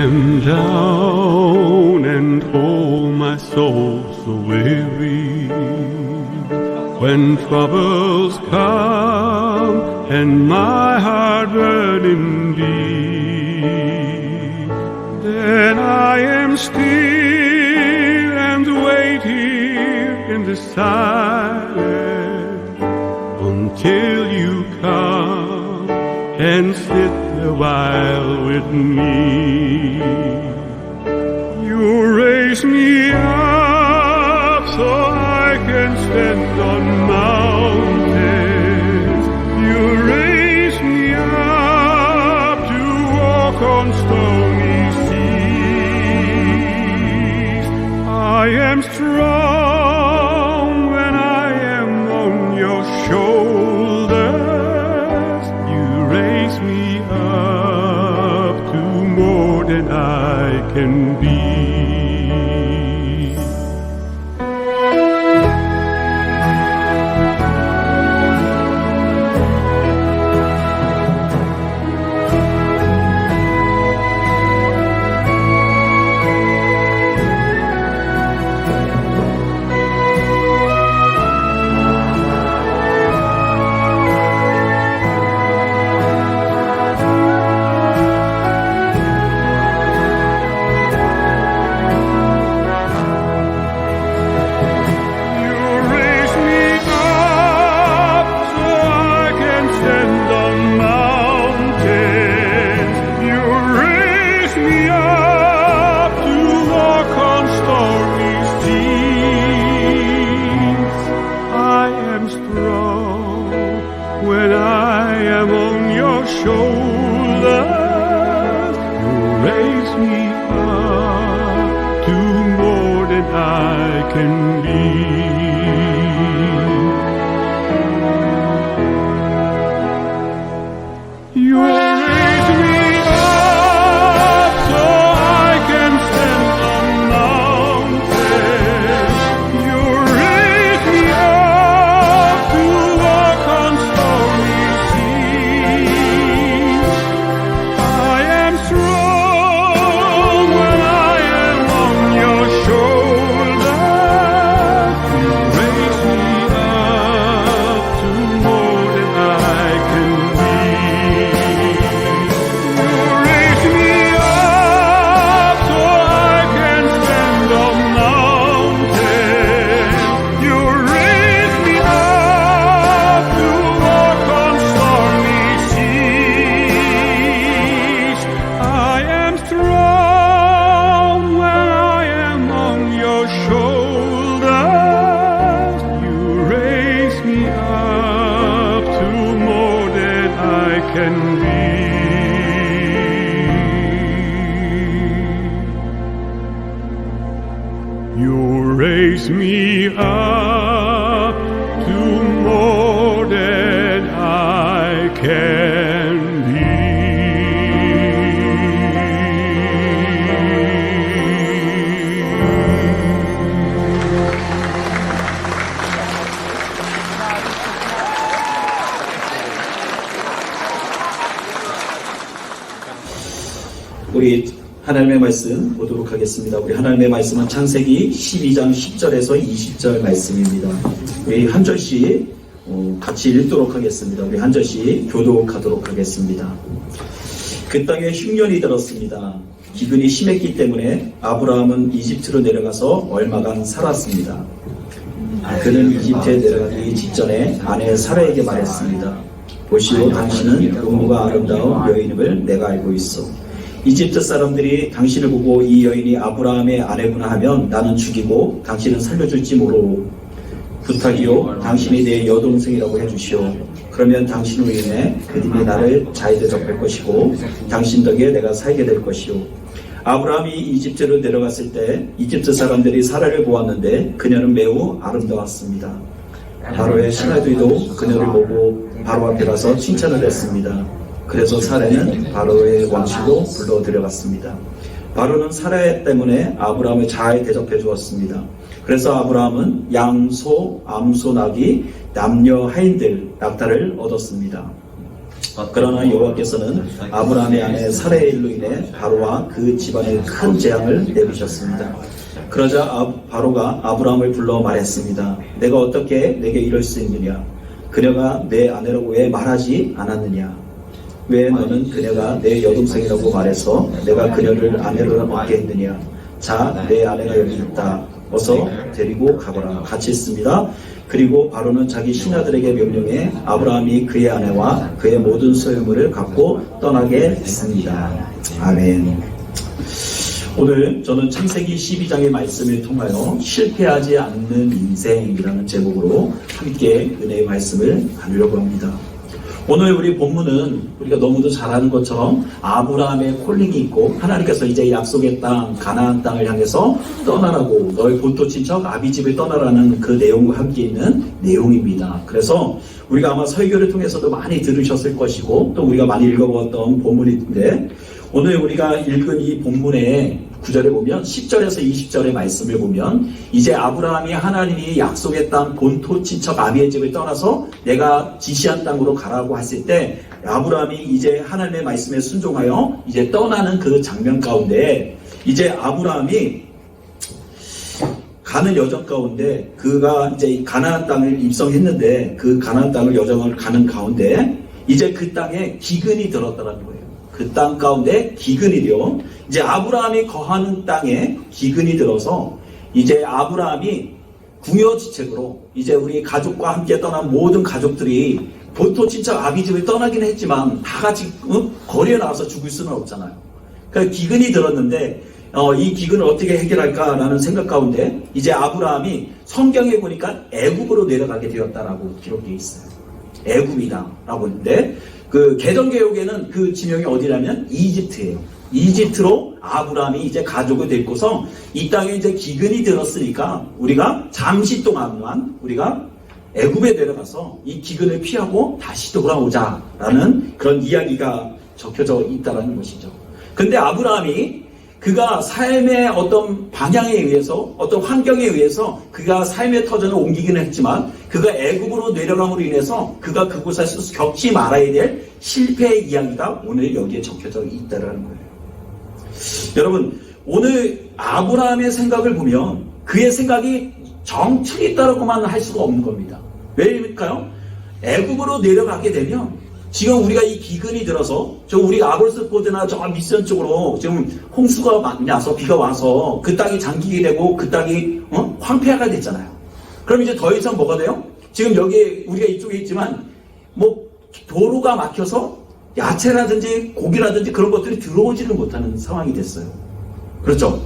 am down and oh my soul so weary. When troubles come and my heart burning deep, then I am still and wait here in the silence until you come and sit a while with me. You raise me up so I can stand on mountains. You raise me up to walk on stony seas. I am strong when I am on your shoulders. You raise me up to more than I can be. When I am on your shoulders, you raise me up to more than I can be. You raise me up so I can stand on mountains. You raise me up to walk on stormy seas. I am strong when I am on your shoulders. You raise me up to more than I can be. You raise me up so I can stand on mountains. You raise me up to walk on stormy seas. I am strong when I am on your shoulders. You raise me up to more than I can be. You raise me up to more than I can be. 우리 하나님의 말씀 보도록 하겠습니다. 우리 하나님의 말씀은 창세기 12장 10절에서 20절 말씀입니다. 우리 한 절씩 같이 읽도록 하겠습니다. 우리 한 절씩 교독하도록 하겠습니다. 그 땅에 흉년이 들었습니다. 기근이 심했기 때문에 아브라함은 이집트로 내려가서 얼마간 살았습니다. 그는 이집트에 내려가기 직전에 아내 사라에게 말했습니다. 보시오, 당신은 용모가 아름다운 여인임을 내가 알고 있어. 이집트 사람들이 당신을 보고 이 여인이 아브라함의 아내구나 하면 나는 죽이고 당신은 살려줄지 모르오. 부탁이요, 당신이 내 여동생이라고 해주시오. 그러면 당신으로 인해 그들이 나를 잘 대접할 것이고 당신 덕에 내가 살게 될 것이오. 아브라함이 이집트로 내려갔을 때 이집트 사람들이 사라를 보았는데 그녀는 매우 아름다웠습니다. 바로의 신하들도 그녀를 보고 바로 앞에 가서 칭찬을 했습니다. 그래서 사라는 바로의 왕실로 불러 들여갔습니다. 바로는 사라 때문에 아브라함을 잘 대접해 주었습니다. 그래서 아브라함은 양, 소, 암소, 나귀, 남녀 하인들, 낙타를 얻었습니다. 그러나 여호와께서는 아브라함의 아내 사레의 일로 인해 바로와 그 집안에 큰 재앙을 내리셨습니다. 그러자 바로가 아브라함을 불러 말했습니다. 내가 어떻게 내게 이럴 수 있느냐? 그녀가 내 아내라고 왜 말하지 않았느냐? 왜 너는 그녀가 내 여동생이라고 말해서 내가 그녀를 아내로 얻게 했느냐? 자, 내 아내가 여기 있다. 어서 데리고 가거라. 같이 있습니다. 그리고 바로는 자기 신하들에게 명령해 아브라함이 그의 아내와 그의 모든 소유물을 갖고 떠나게 했습니다. 아멘. 오늘 저는 창세기 12장의 말씀을 통하여 실패하지 않는 인생이라는 제목으로 함께 은혜의 말씀을 나누려고 합니다. 오늘 우리 본문은 우리가 너무도 잘 아는 것처럼 아브라함의 콜링이 있고 하나님께서 이제 약속의 땅 가나안 땅을 향해서 떠나라고 너의 본토 친척 아비집을 떠나라는 그 내용과 함께 있는 내용입니다. 그래서 우리가 아마 설교를 통해서도 많이 들으셨을 것이고 또 우리가 많이 읽어봤던 본문인데 오늘 우리가 읽은 이 본문의 9절에 보면 10절에서 20절의 말씀을 보면 이제 아브라함이 하나님이 약속의 땅 본토 친척 아비의 집을 떠나서 내가 지시한 땅으로 가라고 했을 때 아브라함이 이제 하나님의 말씀에 순종하여 이제 떠나는 그 장면 가운데 이제 아브라함이 가는 여정 가운데 그가 이제 가나안 땅을 입성했는데 그 가나안 땅을 여정을 가는 가운데 이제 그 땅에 기근이 들었다는 거예요. 그 땅 가운데 기근이 되어 이제 아브라함이 거하는 땅에 기근이 들어서 이제 아브라함이 궁여지책으로 이제 우리 가족과 함께 떠난 모든 가족들이 본토 친척 아비집을 떠나긴 했지만 다 같이 거리에 나와서 죽을 수는 없잖아요. 그러니까 기근이 들었는데 이 기근을 어떻게 해결할까라는 생각 가운데 이제 아브라함이 성경에 보니까 애굽으로 내려가게 되었다라고 기록되어 있어요. 애굽이다라고 했는데 그 개정개혁에는 그 지명이 어디냐면 이집트예요. 이집트로 아브라함이 이제 가족을 데리고서 이 땅에 이제 기근이 들었으니까 우리가 잠시 동안만 우리가 애굽에 내려가서 이 기근을 피하고 다시 돌아오자라는 그런 이야기가 적혀져 있다라는 것이죠. 근데 아브라함이 그가 삶의 어떤 방향에 의해서 어떤 환경에 의해서 그가 삶의 터전을 옮기기는 했지만 그가 애굽으로 내려감으로 인해서 그가 그곳에서 겪지 말아야 될 실패의 이야기가 오늘 여기에 적혀져 있다는 거예요. 여러분 오늘 아브라함의 생각을 보면 그의 생각이 정틀있다라고만 할 수가 없는 겁니다. 왜일까요? 애굽으로 내려가게 되면 지금 우리가 이 기근이 들어서 저 우리 아골스포드나 저 미션 쪽으로 지금 홍수가 많이 나서 비가 와서 그 땅이 잠기게 되고 그 땅이 황폐화가 됐잖아요. 그럼 이제 더 이상 뭐가 돼요? 지금 여기 우리가 이쪽에 있지만 뭐 도로가 막혀서 야채라든지 고기라든지 그런 것들이 들어오지를 못하는 상황이 됐어요. 그렇죠?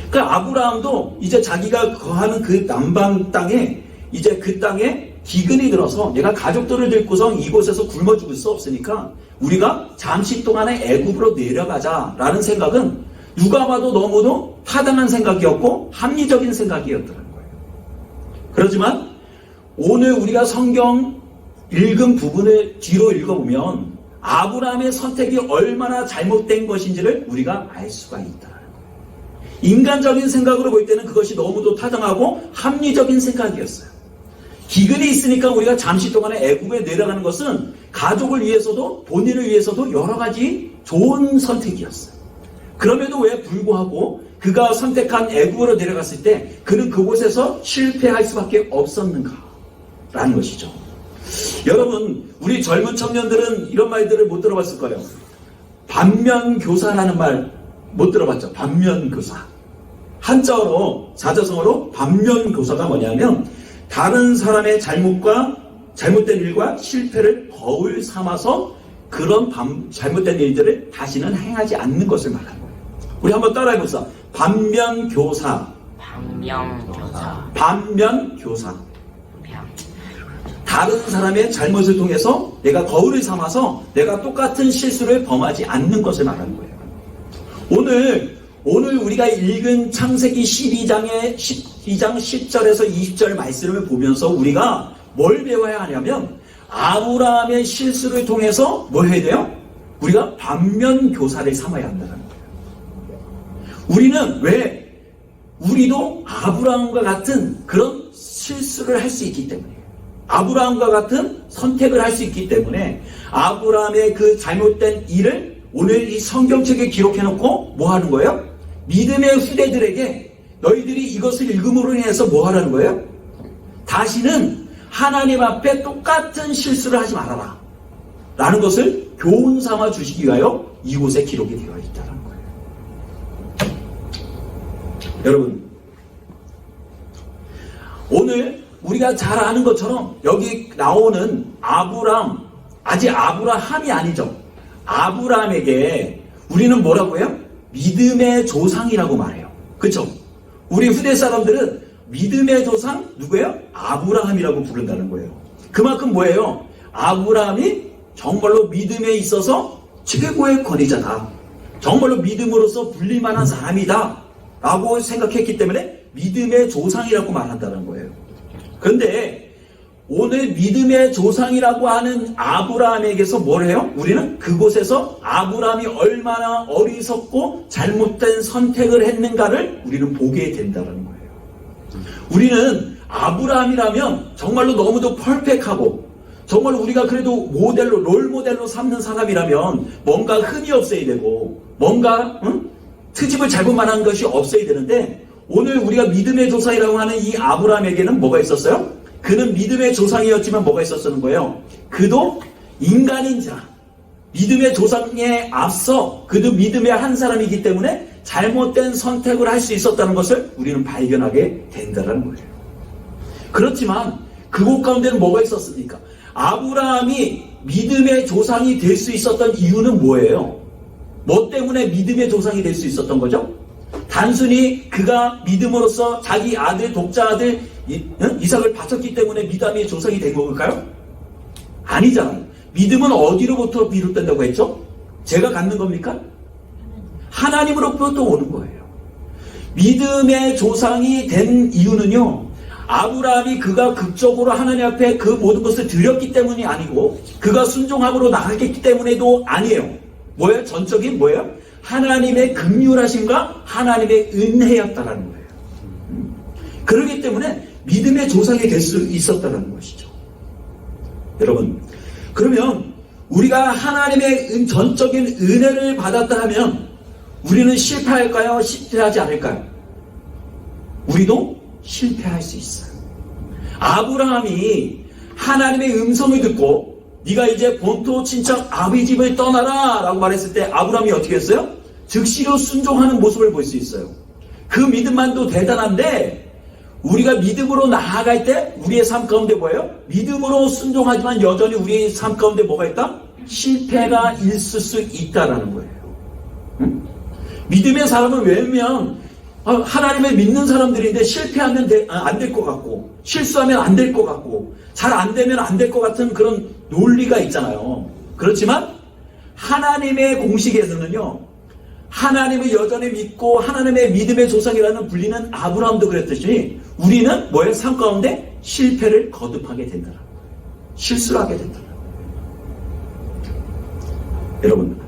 그러니까 아브라함도 이제 자기가 거하는 그 남방 땅에 이제 그 땅에 기근이 들어서 내가 가족들을 데리고서 이곳에서 굶어 죽을 수 없으니까 우리가 잠시 동안에 애굽으로 내려가자라는 생각은 누가 봐도 너무도 타당한 생각이었고 합리적인 생각이었더라는 거예요. 그렇지만 오늘 우리가 성경 읽은 부분을 뒤로 읽어보면 아브라함의 선택이 얼마나 잘못된 것인지를 우리가 알 수가 있다는 거예요. 인간적인 생각으로 볼 때는 그것이 너무도 타당하고 합리적인 생각이었어요. 기근이 있으니까 우리가 잠시 동안에 애굽에 내려가는 것은 가족을 위해서도 본인을 위해서도 여러 가지 좋은 선택이었어요. 그럼에도 왜 불구하고 그가 선택한 애굽으로 내려갔을 때 그는 그곳에서 실패할 수밖에 없었는가라는 것이죠. 여러분 우리 젊은 청년들은 이런 말들을 못 들어봤을 거예요. 반면교사라는 말 못 들어봤죠. 반면교사. 한자어로 사자성어로 반면교사가 뭐냐면 다른 사람의 잘못과 잘못된 일과 실패를 거울 삼아서 그런 잘못된 일들을 다시는 행하지 않는 것을 말하는 거예요. 우리 한번 따라해보자. 반면교사. 반면교사. 반면교사. 다른 사람의 잘못을 통해서 내가 거울을 삼아서 내가 똑같은 실수를 범하지 않는 것을 말하는 거예요. 오늘 우리가 읽은 창세기 12장 10절에서 20절 말씀을 보면서 우리가 뭘 배워야 하냐면 아브라함의 실수를 통해서 뭘 해야 돼요? 우리가 반면교사를 삼아야 한다는 거예요. 우리는 우리도 아브라함과 같은 그런 실수를 할 수 있기 때문이에요. 아브라함과 같은 선택을 할 수 있기 때문에 아브라함의 그 잘못된 일을 오늘 이 성경책에 기록해놓고 뭐 하는 거예요? 믿음의 후대들에게 너희들이 이것을 읽음으로 인해서 뭐 하라는 거예요? 다시는 하나님 앞에 똑같은 실수를 하지 말아라 라는 것을 교훈 삼아 주시기 위하여 이곳에 기록이 되어 있다는 거예요. 여러분, 오늘 우리가 잘 아는 것처럼 여기 나오는 아브람, 아직 아브라함이 아니죠. 아브람에게 우리는 뭐라고 해요? 믿음의 조상이라고 말해요. 그렇죠? 우리 후대 사람들은 믿음의 조상 누구예요? 아브라함이라고 부른다는 거예요. 그만큼 뭐예요? 아브라함이 정말로 믿음에 있어서 최고의 권위자다. 정말로 믿음으로서 불릴만한 사람이다 라고 생각했기 때문에 믿음의 조상이라고 말한다는 거예요. 그런데 오늘 믿음의 조상이라고 하는 아브라함에게서 뭘 해요? 우리는 그곳에서 아브라함이 얼마나 어리석고 잘못된 선택을 했는가를 우리는 보게 된다는 거예요. 우리는 아브라함이라면 정말로 너무도 퍼펙트하고 정말로 우리가 그래도 모델로 롤모델로 삼는 사람이라면 뭔가 흠이 없어야 되고 뭔가 트집을 잘못 만한 것이 없어야 되는데 오늘 우리가 믿음의 조상이라고 하는 이 아브라함에게는 뭐가 있었어요? 그는 믿음의 조상이었지만 뭐가 있었는 거예요? 그도 인간인자, 믿음의 조상에 앞서 그도 믿음의 한 사람이기 때문에 잘못된 선택을 할 수 있었다는 것을 우리는 발견하게 된다는 거예요. 그렇지만 그곳 가운데는 뭐가 있었습니까? 아브라함이 믿음의 조상이 될 수 있었던 이유는 뭐예요? 뭐 때문에 믿음의 조상이 될 수 있었던 거죠? 단순히 그가 믿음으로써 자기 아들, 독자 아들 이삭을 바쳤기 때문에 믿음의 조상이 된 걸까요? 아니잖아요. 믿음은 어디로부터 비롯된다고 했죠? 제가 갖는 겁니까? 하나님으로부터 오는 거예요. 믿음의 조상이 된 이유는요, 아브라함이 그가 극적으로 하나님 앞에 그 모든 것을 드렸기 때문이 아니고 그가 순종함으로 나아갔기 때문에도 아니에요. 뭐예요? 전적인 뭐예요? 하나님의 긍휼하심과 하나님의 은혜였다라는 거예요. 그렇기 때문에 믿음의 조상이 될 수 있었다는 것이죠. 여러분, 그러면 우리가 하나님의 전적인 은혜를 받았다 하면 우리는 실패할까요? 실패하지 않을까요? 우리도 실패할 수 있어요. 아브라함이 하나님의 음성을 듣고 네가 이제 본토 친척 아비 집을 떠나라 라고 말했을 때 아브라함이 어떻게 했어요? 즉시로 순종하는 모습을 볼 수 있어요. 그 믿음만도 대단한데 우리가 믿음으로 나아갈 때 우리의 삶 가운데 뭐예요? 믿음으로 순종하지만 여전히 우리의 삶 가운데 뭐가 있다? 실패가 있을 수 있다라는 거예요. 응? 믿음의 사람은 왜냐면 하나님을 믿는 사람들인데 실패하면 안 될 것 같고 실수하면 안 될 것 같고 잘 안 되면 안 될 것 같은 그런 논리가 있잖아요. 그렇지만 하나님의 공식에서는요, 하나님을 여전히 믿고 하나님의 믿음의 조상이라는 불리는 아브라함도 그랬듯이 우리는 뭐예요? 삶 가운데 실패를 거듭하게 된다. 실수를 하게 된다. 여러분,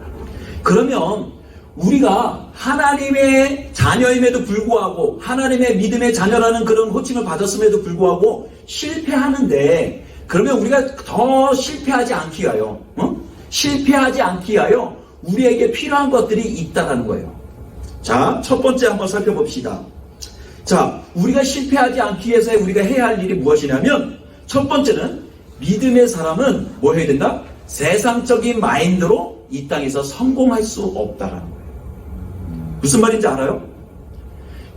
그러면 우리가 하나님의 자녀임에도 불구하고 하나님의 믿음의 자녀라는 그런 호칭을 받았음에도 불구하고 실패하는데 그러면 우리가 더 실패하지 않기 위하여 실패하지 않기 위하여 우리에게 필요한 것들이 있다는 거예요. 자, 첫 번째 한번 살펴봅시다. 자, 우리가 실패하지 않기 위해서 우리가 해야 할 일이 무엇이냐면 첫 번째는 믿음의 사람은 뭐 해야 된다? 세상적인 마인드로 이 땅에서 성공할 수 없다라는 거예요. 무슨 말인지 알아요?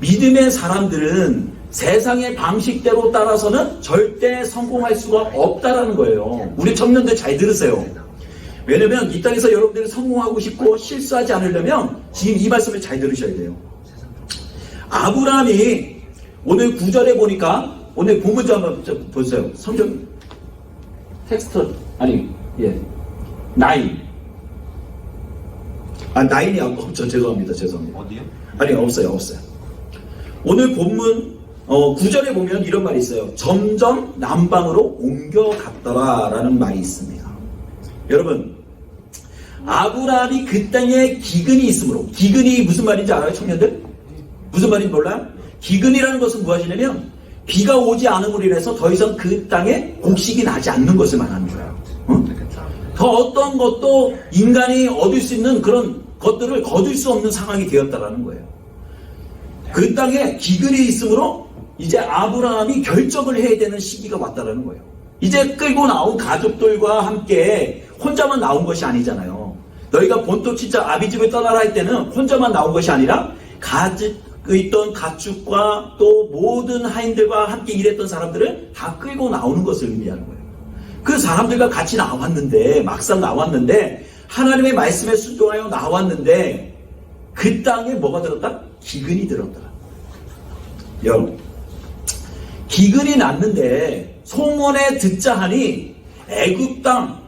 믿음의 사람들은 세상의 방식대로 따라서는 절대 성공할 수가 없다라는 거예요. 우리 청년들 잘 들으세요. 왜냐면 이 땅에서 여러분들이 성공하고 싶고 실수하지 않으려면 지금 이 말씀을 잘 들으셔야 돼요. 아브라함이 오늘 9절에 보니까 오늘 본문좀 한번 보세요. 성경 텍스트 아니 9 9이 없죠. 죄송합니다. 어디요? 아니 없어요. 오늘 본문 9절에 보면 이런 말이 있어요. 점점 남방으로 옮겨갔더라라는 말이 있습니다. 여러분, 아브라함이 그 땅에 기근이 있으므로, 기근이 무슨 말인지 알아요, 청년들? 무슨 말인지 몰라요? 기근이라는 것은 무엇이냐면 비가 오지 않음으로 인해서 더 이상 그 땅에 곡식이 나지 않는 것을 말하는 거예요. 더 어떤 것도 인간이 얻을 수 있는 그런 것들을 거둘 수 없는 상황이 되었다라는 거예요. 그 땅에 기근이 있으므로 이제 아브라함이 결정을 해야 되는 시기가 왔다라는 거예요. 이제 끌고 나온 가족들과 함께 혼자만 나온 것이 아니잖아요. 너희가 본토 친척 아비집을 떠나라 할 때는 혼자만 나온 것이 아니라 있던 가축과 또 모든 하인들과 함께 일했던 사람들을 다 끌고 나오는 것을 의미하는 거예요. 그 사람들과 같이 나왔는데, 막상 나왔는데, 하나님의 말씀에 순종하여 나왔는데, 그 땅에 뭐가 들었다? 기근이 들었다. 여러분, 기근이 났는데, 소문에 듣자 하니, 애굽 땅,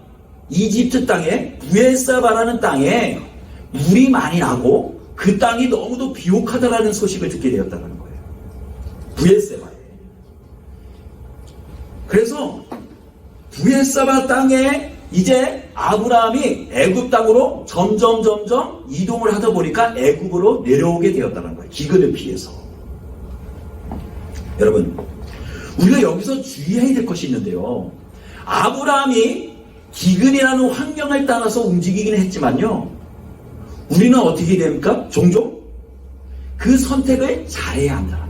이집트 땅에, 부엘사바라는 땅에 물이 많이 나고, 그 땅이 너무도 비옥하다라는 소식을 듣게 되었다는 거예요. 부엘세바에. 그래서 부엘사바 땅에 이제 아브라함이 애굽 땅으로 점점 이동을 하다 보니까 애굽으로 내려오게 되었다는 거예요. 기근을 피해서. 여러분, 우리가 여기서 주의해야 될 것이 있는데요. 아브라함이 기근이라는 환경을 따라서 움직이긴 했지만요. 우리는 어떻게 됩니까? 종종 그 선택을 잘해야 한다.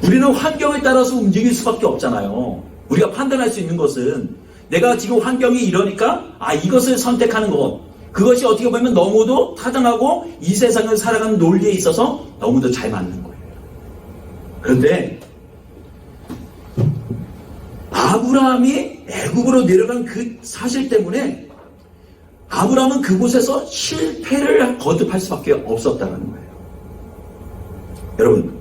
우리는 환경에 따라서 움직일 수밖에 없잖아요. 우리가 판단할 수 있는 것은 내가 지금 환경이 이러니까 이것을 선택하는 것, 그것이 어떻게 보면 너무도 타당하고 이 세상을 살아가는 논리에 있어서 너무도 잘 맞는 거예요. 그런데 아브라함이 애굽으로 내려간 그 사실 때문에 아브라함은 그곳에서 실패를 거듭할 수밖에 없었다는 거예요. 여러분,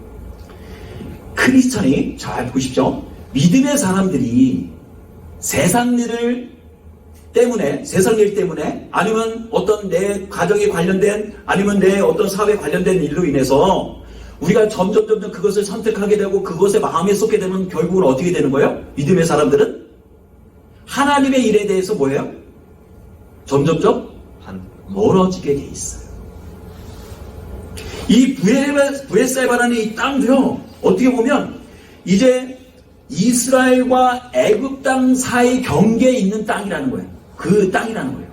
크리스천이 잘 보십시오. 믿음의 사람들이 세상 일 때문에 아니면 어떤 내 가정에 관련된 아니면 내 어떤 사회에 관련된 일로 인해서 우리가 점점 그것을 선택하게 되고 그것에 마음에 쏟게 되면 결국은 어떻게 되는 거예요? 믿음의 사람들은 하나님의 일에 대해서 뭐예요? 점점 멀어지게 돼 있어요. 이 부엘세바라는 이 땅도요, 어떻게 보면 이제 이스라엘과 애굽 땅 사이 경계에 있는 땅이라는 거예요. 그 땅이라는 거예요.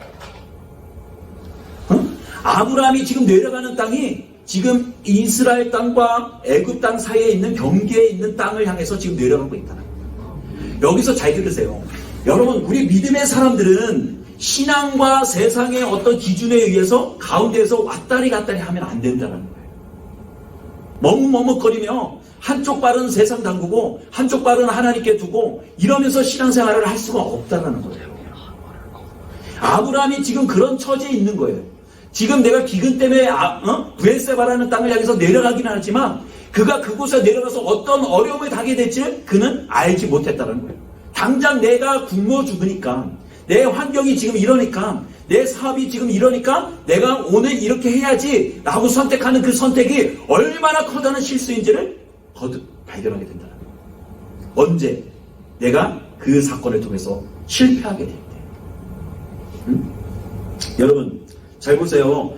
아브라함이 지금 내려가는 땅이 지금 이스라엘 땅과 애굽 땅 사이에 있는 경계에 있는 땅을 향해서 지금 내려가고 있다는 거예요. 여기서 잘 들으세요. 여러분, 우리 믿음의 사람들은 신앙과 세상의 어떤 기준에 의해서 가운데에서 왔다리 갔다리 하면 안 된다는 거예요. 머뭇머뭇거리며 한쪽 발은 세상 담그고 한쪽 발은 하나님께 두고 이러면서 신앙생활을 할 수가 없다는 거예요. 아브라함이 지금 그런 처지에 있는 거예요. 지금 내가 기근 때문에 부엘세바라는 땅을 향해서 내려가기는 하지만 그가 그곳에 내려가서 어떤 어려움을 당하게 될지 그는 알지 못했다는 거예요. 당장 내가 굶어 죽으니까, 내 환경이 지금 이러니까, 내 사업이 지금 이러니까 내가 오늘 이렇게 해야지 라고 선택하는 그 선택이 얼마나 커다란 실수인지를 거듭 발견하게 된다는 거예요. 언제 내가 그 사건을 통해서 실패하게 될 때. 여러분, 잘 보세요.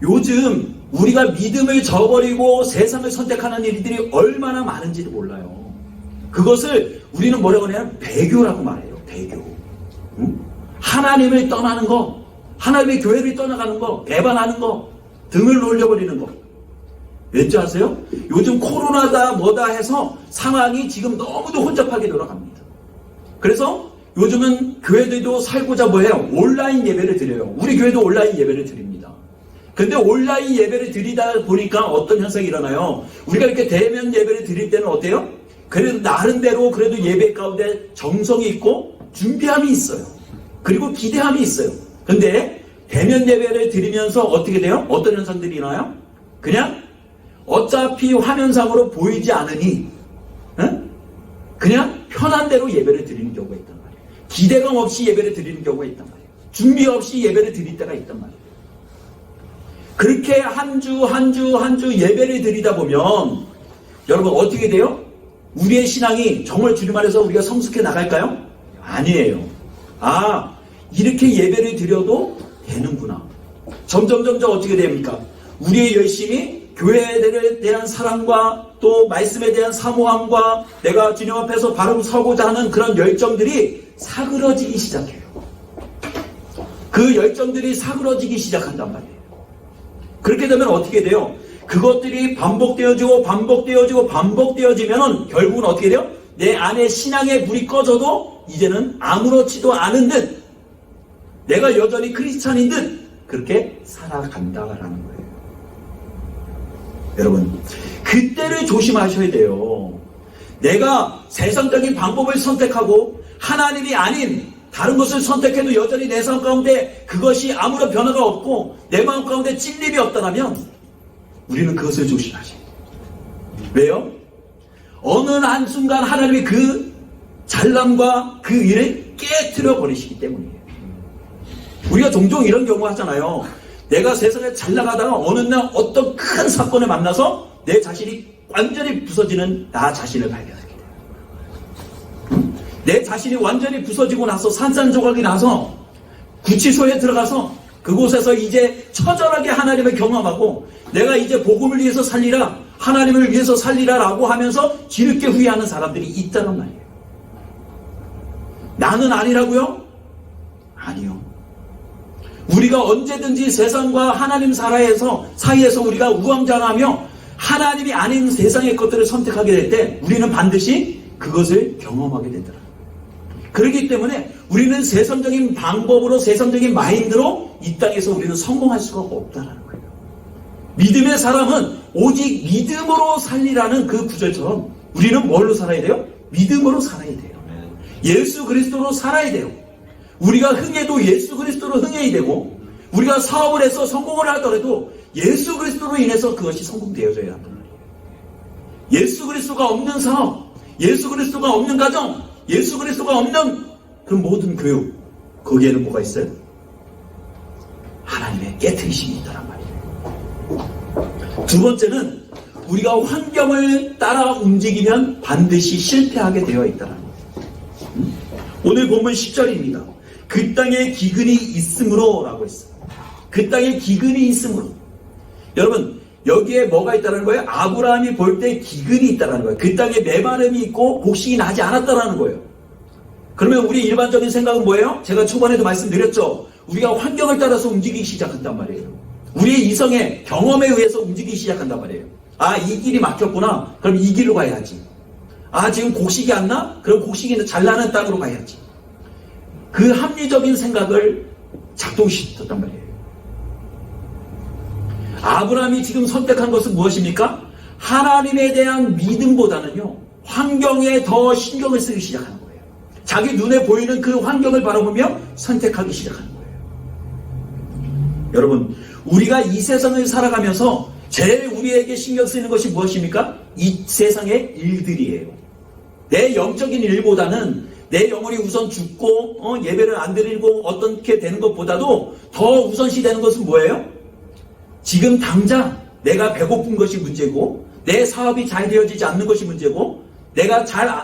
요즘 우리가 믿음을 저버리고 세상을 선택하는 일들이 얼마나 많은지도 몰라요. 그것을 우리는 뭐라고 하냐면 배교라고 말해요. 배교. 하나님을 떠나는 거, 하나님의 교회를 떠나가는 거, 배반하는 거, 등을 돌려버리는 거. 왠지 아세요? 요즘 코로나다 뭐다 해서 상황이 지금 너무도 혼잡하게 돌아갑니다. 그래서 요즘은 교회들도 살고자 뭐해요? 온라인 예배를 드려요. 우리 교회도 온라인 예배를 드립니다. 근데 온라인 예배를 드리다 보니까 어떤 현상이 일어나요? 우리가 이렇게 대면 예배를 드릴 때는 어때요? 그래도 나름대로 그래도 예배 가운데 정성이 있고 준비함이 있어요. 그리고 기대함이 있어요. 근데 대면 예배를 드리면서 어떻게 돼요? 어떤 현상들이 일어나요? 그냥 어차피 화면상으로 보이지 않으니 그냥 편한 대로 예배를 드리는 경우가 있단 말이에요. 기대감 없이 예배를 드리는 경우가 있단 말이에요. 준비 없이 예배를 드릴 때가 있단 말이에요. 그렇게 한 주 예배를 드리다 보면 여러분 어떻게 돼요? 우리의 신앙이 정말 주님안에서 우리가 성숙해 나갈까요? 아니에요. 이렇게 예배를 드려도 되는구나. 점점 어떻게 됩니까? 우리의 열심이 교회에 대한 사랑과 또 말씀에 대한 사모함과 내가 주님 앞에서 바로 서고자 하는 그런 열정들이 사그러지기 시작해요. 그 열정들이 사그러지기 시작한단 말이에요. 그렇게 되면 어떻게 돼요? 그것들이 반복되어지면 결국은 어떻게 돼요? 내 안에 신앙의 불이 꺼져도 이제는 아무렇지도 않은 듯, 내가 여전히 크리스찬인 듯 그렇게 살아간다라는 거예요. 여러분, 그때를 조심하셔야 돼요. 내가 세상적인 방법을 선택하고 하나님이 아닌 다른 것을 선택해도 여전히 내 삶 가운데 그것이 아무런 변화가 없고 내 마음 가운데 찔림이 없다면 우리는 그것을 조심하셔야 돼요. 왜요? 어느 한순간 하나님이 그 잘남과 그 일을 깨트려 버리시기 때문이에요. 우리가 종종 이런 경우 하잖아요. 내가 세상에 잘 나가다가 어느 날 어떤 큰 사건을 만나서 내 자신이 완전히 부서지는 나 자신을 발견하게 돼요. 내 자신이 완전히 부서지고 나서 산산조각이 나서 구치소에 들어가서 그곳에서 이제 처절하게 하나님을 경험하고 내가 이제 복음을 위해서 살리라, 하나님을 위해서 살리라라고 하면서 뒤늦게 후회하는 사람들이 있다는 말이에요. 나는 아니라고요? 아니요. 우리가 언제든지 세상과 하나님 사이에서 우리가 우왕좌왕하며 하나님이 아닌 세상의 것들을 선택하게 될 때 우리는 반드시 그것을 경험하게 되더라. 그렇기 때문에 우리는 세상적인 방법으로, 세상적인 마인드로 이 땅에서 우리는 성공할 수가 없다는 거예요. 믿음의 사람은 오직 믿음으로 살리라는 그 구절처럼 우리는 뭘로 살아야 돼요? 믿음으로 살아야 돼요. 예수 그리스도로 살아야 돼요. 우리가 흥해도 예수 그리스도로 흥해야 되고, 우리가 사업을 해서 성공을 하더라도 예수 그리스도로 인해서 그것이 성공되어져야 한단 말이에요. 예수 그리스도가 없는 사업, 예수 그리스도가 없는 가정, 예수 그리스도가 없는 그 모든 교육, 거기에는 뭐가 있어요? 하나님의 깨트리심이 있다란 말이에요. 두 번째는 우리가 환경을 따라 움직이면 반드시 실패하게 되어 있다는 거예요. 오늘 본문 10절입니다. 그 땅에 기근이 있으므로 라고 했어요. 그 땅에 기근이 있으므로. 여러분, 여기에 뭐가 있다는 거예요? 아브라함이 볼 때 기근이 있다는 거예요. 그 땅에 메마름이 있고 곡식이 나지 않았다는 거예요. 그러면 우리 일반적인 생각은 뭐예요? 제가 초반에도 말씀드렸죠. 우리가 환경을 따라서 움직이기 시작한단 말이에요. 우리의 이성의 경험에 의해서 움직이기 시작한단 말이에요. 아, 이 길이 막혔구나. 그럼 이 길로 가야지. 아, 지금 곡식이 안 나? 그럼 곡식이 잘 나는 땅으로 가야지. 그 합리적인 생각을 작동시켰단 말이에요. 아브라함이 지금 선택한 것은 무엇입니까? 하나님에 대한 믿음보다는요, 환경에 더 신경을 쓰기 시작하는 거예요. 자기 눈에 보이는 그 환경을 바라보며 선택하기 시작하는 거예요. 여러분, 우리가 이 세상을 살아가면서 제일 우리에게 신경 쓰이는 것이 무엇입니까? 이 세상의 일들이에요. 내 영적인 일보다는 내 영혼이 우선 죽고 예배를 안 드리고 어떻게 되는 것보다도 더 우선시 되는 것은 뭐예요? 지금 당장 내가 배고픈 것이 문제고, 내 사업이 잘 되어지지 않는 것이 문제고,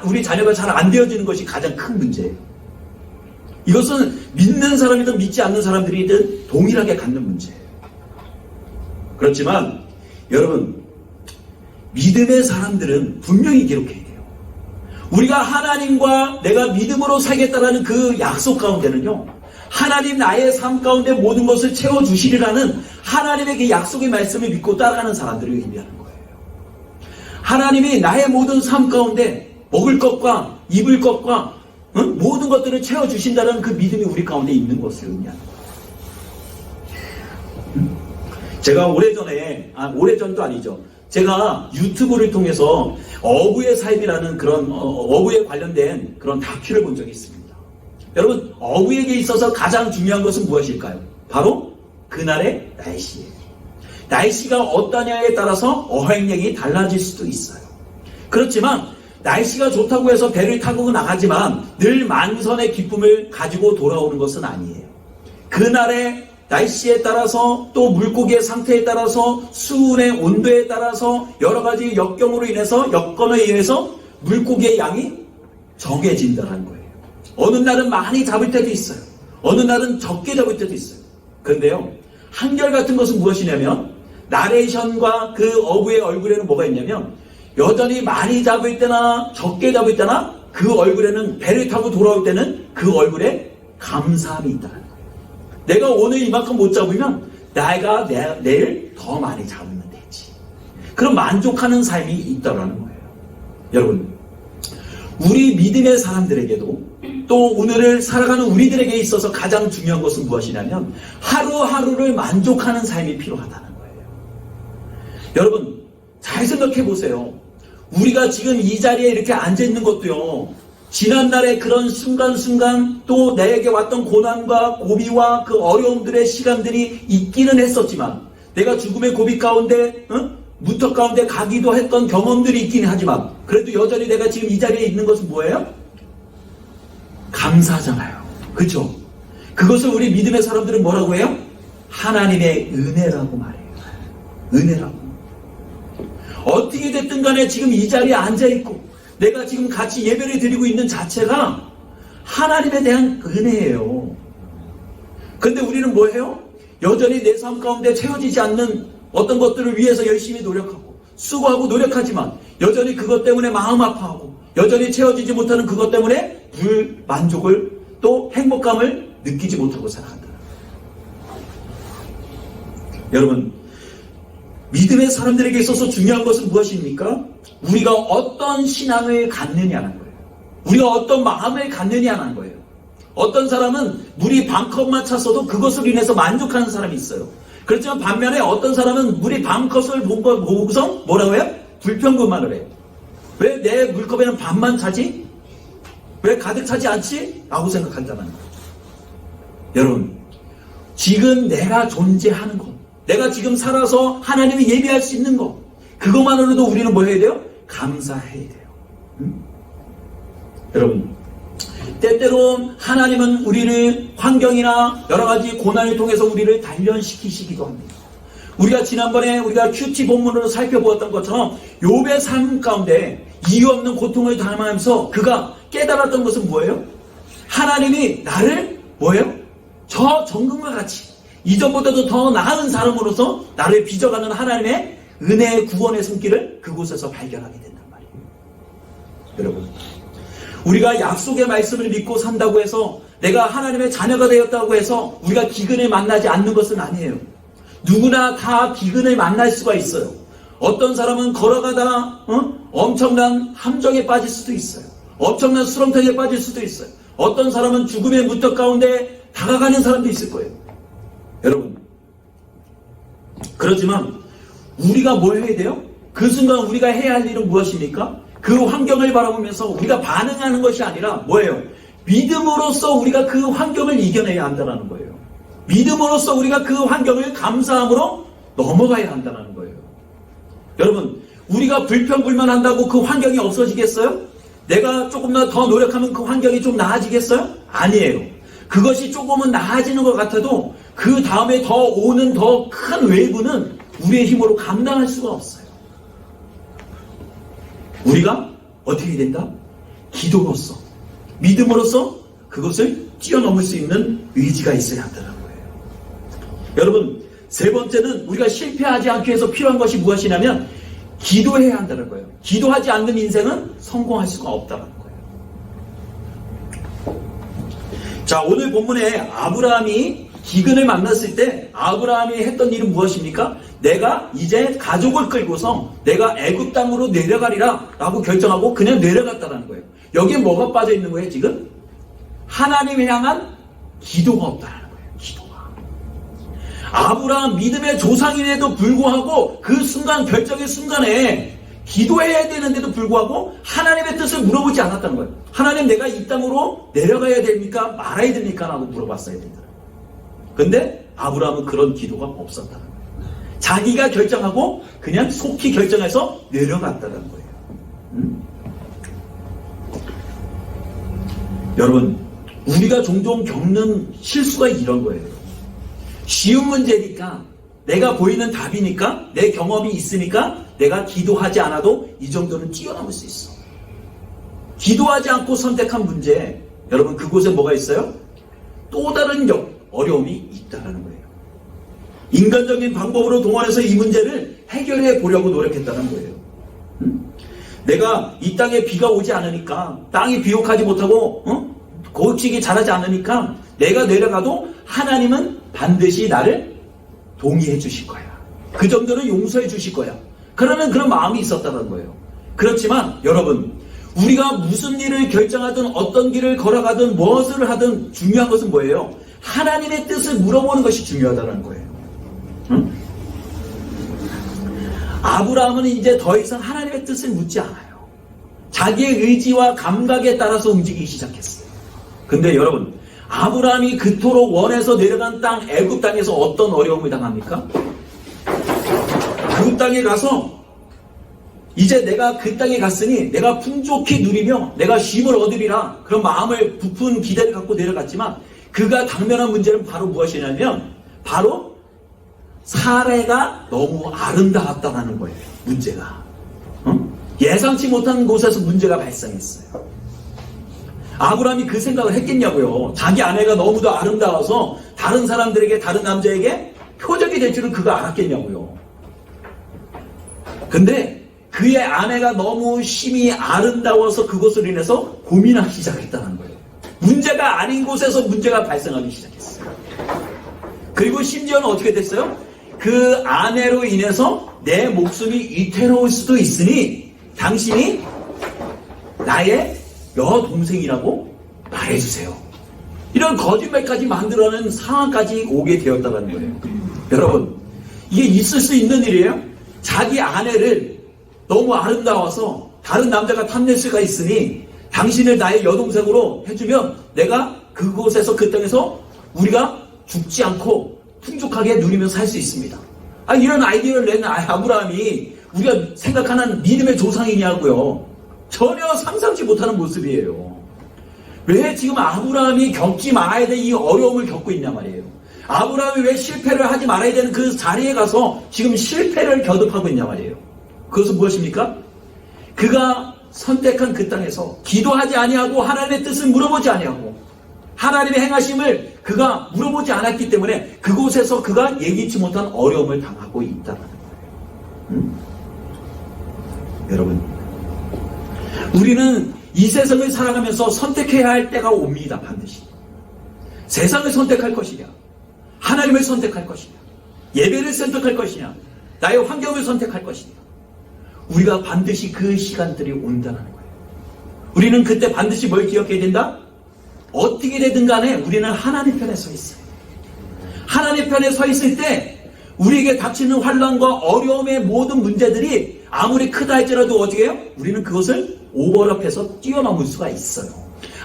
우리 자녀가 잘 안 되어지는 것이 가장 큰 문제예요. 이것은 믿는 사람이든 믿지 않는 사람들이든 동일하게 갖는 문제예요. 그렇지만 여러분, 믿음의 사람들은 분명히 기록해야 돼요. 우리가 하나님과 내가 믿음으로 살겠다라는 그 약속 가운데는요, 하나님 나의 삶 가운데 모든 것을 채워주시리라는 하나님의 그 약속의 말씀을 믿고 따라가는 사람들을 의미하는 거예요. 하나님이 나의 모든 삶 가운데 먹을 것과 입을 것과 모든 것들을 채워주신다는 그 믿음이 우리 가운데 있는 것을 의미하는 거예요. 제가 오래전도 아니죠. 제가 유튜브를 통해서 어부의 삶이라는 그런 어부에 관련된 그런 다큐를 본 적이 있습니다. 여러분, 어부에게 있어서 가장 중요한 것은 무엇일까요? 바로 그날의 날씨예요. 날씨가 어떠냐에 따라서 어획량이 달라질 수도 있어요. 그렇지만 날씨가 좋다고 해서 배를 타고 나가지만 늘 만선의 기쁨을 가지고 돌아오는 것은 아니에요. 그날의 날씨에 따라서 또 물고기의 상태에 따라서 수온의 온도에 따라서 여러 가지 역경으로 인해서 여건에 의해서 물고기의 양이 정해진다는 거예요. 어느 날은 많이 잡을 때도 있어요. 어느 날은 적게 잡을 때도 있어요. 그런데요, 한결같은 것은 무엇이냐면 나레이션과 그 어부의 얼굴에는 뭐가 있냐면 여전히 많이 잡을 때나 적게 잡을 때나 그 얼굴에는 배를 타고 돌아올 때는 그 얼굴에 감사함이 있다. 내가 오늘 이만큼 못 잡으면 내가 내일 더 많이 잡으면 되지. 그럼 만족하는 삶이 있다라는 거예요. 여러분, 우리 믿음의 사람들에게도 또 오늘을 살아가는 우리들에게 있어서 가장 중요한 것은 무엇이냐면 하루하루를 만족하는 삶이 필요하다는 거예요. 여러분, 잘 생각해 보세요. 우리가 지금 이 자리에 이렇게 앉아 있는 것도요, 지난날의 그런 순간순간 또 내게 왔던 고난과 고비와 그 어려움들의 시간들이 있기는 했었지만, 내가 죽음의 고비 가운데 무턱 가운데 가기도 했던 경험들이 있긴 하지만, 그래도 여전히 내가 지금 이 자리에 있는 것은 뭐예요? 감사하잖아요. 그렇죠? 그것을 우리 믿음의 사람들은 뭐라고 해요? 하나님의 은혜라고 말해요. 은혜라고. 어떻게 됐든 간에 지금 이 자리에 앉아있고 내가 지금 같이 예배를 드리고 있는 자체가 하나님에 대한 은혜예요. 그런데 우리는 뭐해요? 여전히 내 삶 가운데 채워지지 않는 어떤 것들을 위해서 열심히 노력하고 수고하고 노력하지만 여전히 그것 때문에 마음 아파하고 여전히 채워지지 못하는 그것 때문에 불만족을 또 행복감을 느끼지 못하고 살아간다. 여러분, 믿음의 사람들에게 있어서 중요한 것은 무엇입니까? 우리가 어떤 신앙을 갖느냐는 거예요. 우리가 어떤 마음을 갖느냐는 거예요. 어떤 사람은 물이 반컵만 찼어도 그것을 인해서 만족하는 사람이 있어요. 그렇지만 반면에 어떤 사람은 물이 반컵을 보고서 뭐라고 해요? 불평불만을 해요. 왜 내 물컵에는 반만 차지? 왜 가득 차지 않지? 라고 생각한다는 거예요. 여러분, 지금 내가 존재하는 것, 내가 지금 살아서 하나님을 예배할 수 있는 것, 그것만으로도 우리는 뭐 해야 돼요? 감사해야 돼요. 여러분, 때때로 하나님은 우리를 환경이나 여러 가지 고난을 통해서 우리를 단련시키시기도 합니다. 우리가 지난번에 우리가 큐티 본문으로 살펴보았던 것처럼 욥의 삶 가운데 이유 없는 고통을 당하면서 그가 깨달았던 것은 뭐예요? 하나님이 나를 뭐예요? 저 정금과 같이 이전보다도 더 나은 사람으로서 나를 빚어가는 하나님의 은혜의 구원의 손길을 그곳에서 발견하게 된단 말이에요. 여러분, 우리가 약속의 말씀을 믿고 산다고 해서 내가 하나님의 자녀가 되었다고 해서 우리가 기근을 만나지 않는 것은 아니에요. 누구나 다 기근을 만날 수가 있어요. 어떤 사람은 걸어가다 엄청난 함정에 빠질 수도 있어요. 엄청난 수렁탕에 빠질 수도 있어요. 어떤 사람은 죽음의 무턱 가운데 다가가는 사람도 있을 거예요. 여러분, 그렇지만 우리가 뭘 해야 돼요? 그 순간 우리가 해야 할 일은 무엇입니까? 그 환경을 바라보면서 우리가 반응하는 것이 아니라 뭐예요? 믿음으로써 우리가 그 환경을 이겨내야 한다는 거예요. 믿음으로써 우리가 그 환경을 감사함으로 넘어가야 한다는 거예요. 여러분, 우리가 불평불만한다고 그 환경이 없어지겠어요? 내가 조금만 더 노력하면 그 환경이 좀 나아지겠어요? 아니에요. 그것이 조금은 나아지는 것 같아도 그 다음에 더 오는 더 큰 웨이브는 우리의 힘으로 감당할 수가 없어요. 우리가 어떻게 된다? 기도로서, 믿음으로써 그것을 뛰어넘을 수 있는 의지가 있어야 한다는 거예요. 여러분, 세 번째는 우리가 실패하지 않기 위해서 필요한 것이 무엇이냐면 기도해야 한다는 거예요. 기도하지 않는 인생은 성공할 수가 없다는 거예요. 자, 오늘 본문에 아브라함이 기근을 만났을 때 아브라함이 했던 일은 무엇입니까? 내가 이제 가족을 끌고서 내가 애굽 땅으로 내려가리라 라고 결정하고 그냥 내려갔다는 거예요. 여기에 뭐가 빠져 있는 거예요 지금? 하나님을 향한 기도가 없다는 거예요. 기도가. 아브라함 믿음의 조상임에도 불구하고 그 순간 결정의 순간에 기도해야 되는데도 불구하고 하나님의 뜻을 물어보지 않았다는 거예요. 하나님, 내가 이 땅으로 내려가야 됩니까? 말아야 됩니까? 라고 물어봤어야 된다. 근데 아브라함은 그런 기도가 없었다는 거예요. 자기가 결정하고 그냥 속히 결정해서 내려갔다는 거예요. 여러분, 우리가 종종 겪는 실수가 이런 거예요. 쉬운 문제니까, 내가 보이는 답이니까, 내 경험이 있으니까 내가 기도하지 않아도 이 정도는 뛰어넘을 수 있어. 기도하지 않고 선택한 문제, 여러분, 그곳에 뭐가 있어요? 또 다른 어려움이 있다는 거예요. 인간적인 방법으로 동원해서 이 문제를 해결해 보려고 노력했다는 거예요. 내가 이 땅에 비가 오지 않으니까, 땅이 비옥하지 못하고 곡식이 자라지 않으니까 내가 내려가도 하나님은 반드시 나를 동의해 주실 거야. 그 정도는 용서해 주실 거야. 그러는 그런 마음이 있었다는 거예요. 그렇지만 여러분, 우리가 무슨 일을 결정하든 어떤 길을 걸어가든 무엇을 하든 중요한 것은 뭐예요? 하나님의 뜻을 물어보는 것이 중요하다는 거예요. 아브라함은 이제 더 이상 하나님의 뜻을 묻지 않아요. 자기의 의지와 감각에 따라서 움직이기 시작했어요. 근데 여러분, 아브라함이 그토록 원해서 내려간 땅 애굽 땅에서 어떤 어려움을 당합니까? 그 땅에 가서 이제 내가 그 땅에 갔으니 내가 풍족히 누리며 내가 쉼을 얻으리라, 그런 마음을 부푼 기대를 갖고 내려갔지만 그가 당면한 문제는 바로 무엇이냐면 바로 사례가 너무 아름다웠다는 거예요. 문제가 예상치 못한 곳에서 문제가 발생했어요. 아브라함이 그 생각을 했겠냐고요. 자기 아내가 너무도 아름다워서 다른 사람들에게, 다른 남자에게 표적이 될 줄은 그가 알았겠냐고요. 근데 그의 아내가 너무 심히 아름다워서 그것으로 인해서 고민하기 시작했다는 거예요. 문제가 아닌 곳에서 문제가 발생하기 시작했어요. 그리고 심지어는 어떻게 됐어요? 그 아내로 인해서 내 목숨이 위태로울 수도 있으니 당신이 나의 여동생이라고 말해주세요. 이런 거짓말까지 만들어낸 상황까지 오게 되었다는 거예요. 여러분, 이게 있을 수 있는 일이에요? 자기 아내를 너무 아름다워서 다른 남자가 탐낼 수가 있으니 당신을 나의 여동생으로 해주면 내가 그곳에서, 그 땅에서 우리가 죽지 않고 풍족하게 누리며 살 수 있습니다. 이런 아이디어를 낸 아브라함이 우리가 생각하는 믿음의 조상이냐고요. 전혀 상상치 못하는 모습이에요. 왜 지금 아브라함이 겪지 말아야 될 이 어려움을 겪고 있냐 말이에요. 아브라함이 왜 실패를 하지 말아야 되는 그 자리에 가서 지금 실패를 겨듭하고 있냐 말이에요. 그것은 무엇입니까? 그가 선택한 그 땅에서 기도하지 아니하고 하나님의 뜻을 물어보지 아니하고 하나님의 행하심을 그가 물어보지 않았기 때문에 그곳에서 그가 예기치 못한 어려움을 당하고 있다는 거예요. 여러분, 우리는 이 세상을 살아가면서 선택해야 할 때가 옵니다. 반드시. 세상을 선택할 것이냐, 하나님을 선택할 것이냐, 예배를 선택할 것이냐, 나의 환경을 선택할 것이냐, 우리가 반드시 그 시간들이 온다는 거예요. 우리는 그때 반드시 뭘 기억해야 된다? 어떻게 되든 간에 우리는 하나님 편에 서 있어요. 하나님 편에 서 있을 때 우리에게 닥치는 환난과 어려움의 모든 문제들이 아무리 크다 할지라도 어떻게 해요? 우리는 그것을 오버랩해서 뛰어넘을 수가 있어요.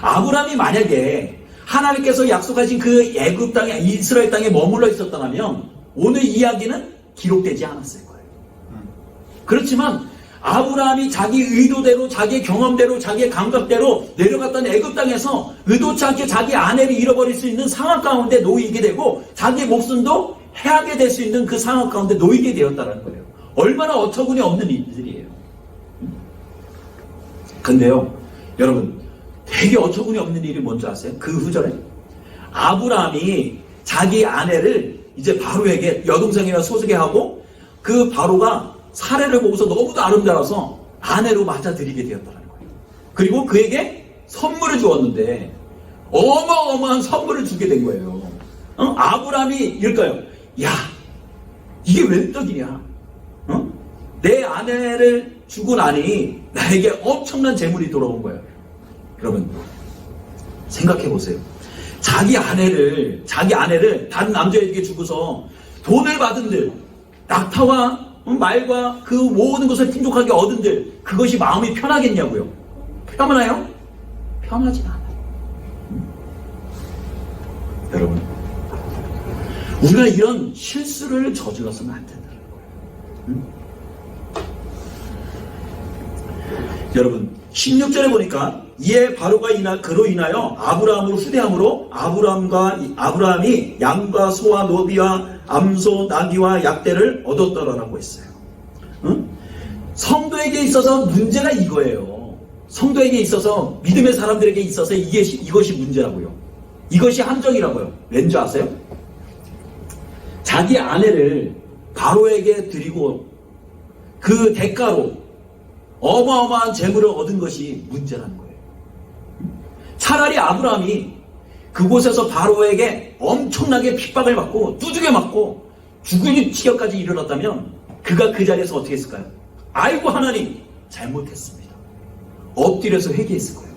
아브라함이 만약에 하나님께서 약속하신 그 애굽 땅에, 이스라엘 땅에 머물러 있었다면 오늘 이야기는 기록되지 않았을 거예요. 그렇지만 아브라함이 자기 의도대로, 자기 경험대로, 자기의 감각대로 내려갔던 애굽 땅에서 의도치 않게 자기 아내를 잃어버릴 수 있는 상황 가운데 놓이게 되고 자기의 목숨도 해하게 될 수 있는 그 상황 가운데 놓이게 되었다는 거예요. 얼마나 어처구니 없는 일들이에요. 근데요, 여러분, 되게 어처구니 없는 일이 뭔지 아세요? 그 후절에 아브라함이 자기 아내를 이제 바로에게 여동생이라 소개하고 그 바로가 사례를 보고서 너무도 아름다워서 아내로 맞아들이게 되었다는 거예요. 그리고 그에게 선물을 주었는데 어마어마한 선물을 주게 된 거예요. 아브라함이 이럴까요? 야, 이게 웬 떡이냐? 내 아내를 주고 나니 나에게 엄청난 재물이 돌아온 거예요. 여러분, 생각해 보세요. 자기 아내를 다른 남자에게 주고서 돈을 받은들, 낙타와 말과 그 모든 것을 풍족하게 얻은들, 그것이 마음이 편하겠냐고요? 편하나요? 편하진 않아요. 여러분, 우리가 이런 실수를 저질러서는 안 된다는 거예요. 여러분, 16절에 보니까 이에 바로가 그로 인하여 아브라함으로 후대함으로 아브라함이 양과 소와 노비와 암소 나귀와 약대를 얻었더라라고 했어요. 성도에게 있어서 문제가 이거예요. 성도에게 있어서, 믿음의 사람들에게 있어서 이것이 문제라고요. 이것이 함정이라고요. 왠지 아세요? 자기 아내를 바로에게 드리고 그 대가로 어마어마한 재물을 얻은 것이 문제라는 거예요. 차라리 아브라함이 그곳에서 바로에게 엄청나게 핍박을 받고 두들겨 맞고 죽을 지경까지 이르렀다면 그가 그 자리에서 어떻게 했을까요? 아이고 하나님 잘못했습니다. 엎드려서 회개했을 거예요.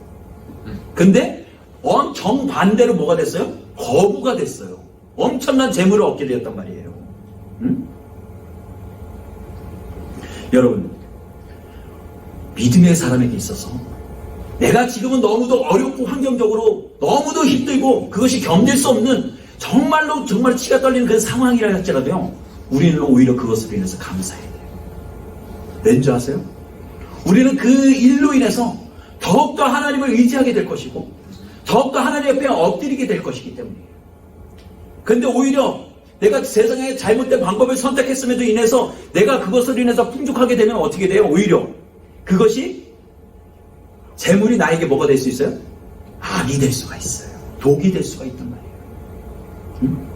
근데 정반대로 뭐가 됐어요? 거부가 됐어요. 엄청난 재물을 얻게 되었단 말이에요. 여러분, 믿음의 사람에게 있어서 내가 지금은 너무도 어렵고 환경적으로 너무도 힘들고 그것이 견딜 수 없는 정말로 정말 치가 떨리는 그 상황이라 할지라도요, 우리는 오히려 그것으로 인해서 감사해야 돼요. 왠지 아세요? 우리는 그 일로 인해서 더욱더 하나님을 의지하게 될 것이고 더욱더 하나님 옆에 엎드리게 될 것이기 때문이에요. 근데 오히려 내가 세상에 잘못된 방법을 선택했음에도 인해서 내가 그것으로 인해서 풍족하게 되면 어떻게 돼요? 오히려 그것이 재물이 나에게 뭐가 될 수 있어요? 악이 될 수가 있어요. 독이 될 수가 있단 말이에요.